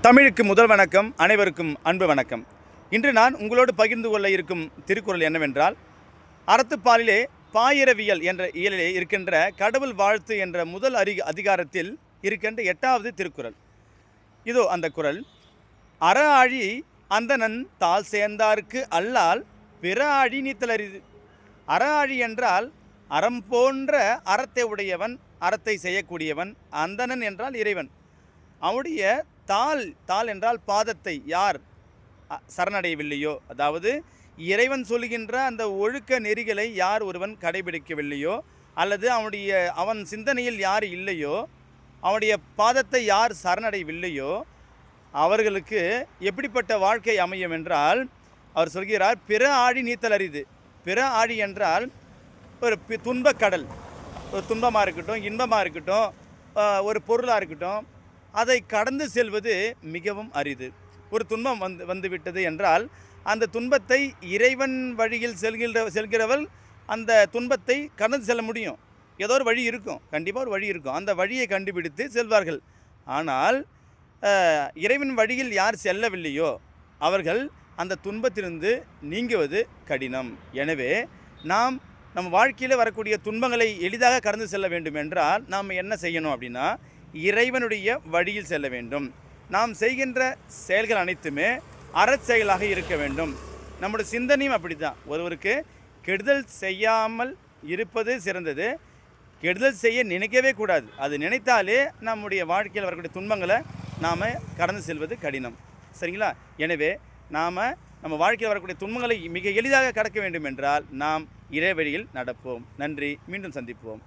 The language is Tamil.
தமிழுக்கு முதல் வணக்கம், அனைவருக்கும் அன்பு வணக்கம். இன்று நான் உங்களோடு பகிர்ந்து கொள்ள இருக்கும் திருக்குறள் என்னவென்றால், அறத்துப்பாலிலே பாயிரவியல் என்ற இயலிலே இருக்கின்ற கடவுள் வாழ்த்து என்ற முதல் அதிகாரத்தில் இருக்கின்ற 8வது திருக்குறள். இதோ அந்த குறள். அற ஆழி அந்தணன் தாள் சேர்ந்தார்க்கு அல்லால் பிற ஆழி நீத்தலரிது. அற ஆழி என்றால் அறம் போன்ற அறத்தை உடையவன், அறத்தை செய்யக்கூடியவன். அந்தணன் என்றால் இறைவன். அவனுடைய தாள் என்றால் பாதத்தை யார் சரணடையவில்லையோ, அதாவது இறைவன் சொல்கின்ற அந்த ஒழுக்க நெறிகளை யார் ஒருவன் கடைபிடிக்கவில்லையோ, அல்லது அவன் சிந்தனையில் யார் இல்லையோ, அவனுடைய பாதத்தை யார் சரணடையவில்லையோ, அவர்களுக்கு எப்படிப்பட்ட வாழ்க்கை அமையும் என்றால், அவர் சொல்கிறார், பிற ஆழி நீத்தல் அரிது. பிற ஆழி என்றால் ஒரு துன்பக்கடல். ஒரு துன்பமாக இருக்கட்டும், இன்பமாக இருக்கட்டும், ஒரு பொருளாக இருக்கட்டும், அதை கடந்து செல்வது மிகவும் அரிது. ஒரு துன்பம் வந்துவிட்டது என்றால் அந்த துன்பத்தை இறைவன் வழியில் செல்கிறவள் அந்த துன்பத்தை கடந்து செல்ல முடியும். ஏதோ ஒரு வழி இருக்கும், கண்டிப்பாக ஒரு வழி இருக்கும். அந்த வழியை கண்டுபிடித்து செல்வார்கள். ஆனால் இறைவன் வழியில் யார் செல்லவில்லையோ அவர்கள் அந்த துன்பத்திலிருந்து நீங்குவது கடினம். எனவே நம் வாழ்க்கையில் வரக்கூடிய துன்பங்களை எளிதாக கடந்து செல்ல வேண்டும் என்றால் நாம் என்ன செய்யணும் அப்படின்னா, இறைவனுடைய வழியில் செல்ல வேண்டும். நாம் செய்கின்ற செயல்கள் அனைத்துமே அறச்செயலாக இருக்க வேண்டும். நம்முடைய சிந்தனையும் அப்படி தான். ஒருவருக்கு கெடுதல் செய்யாமல் இருப்பது சிறந்தது. கெடுதல் செய்ய நினைக்கவே கூடாது. அது நினைத்தாலே நம்முடைய வாழ்க்கையில் வரக்கூடிய துன்பங்களை நாம் கடந்து செல்வது கடினம். சரிங்களா? எனவே நம்ம வாழ்க்கையில் வரக்கூடிய துன்பங்களை மிக எளிதாக கடக்க வேண்டும் என்றால் நாம் இறை வழியில் நடப்போம். நன்றி. மீண்டும் சந்திப்போம்.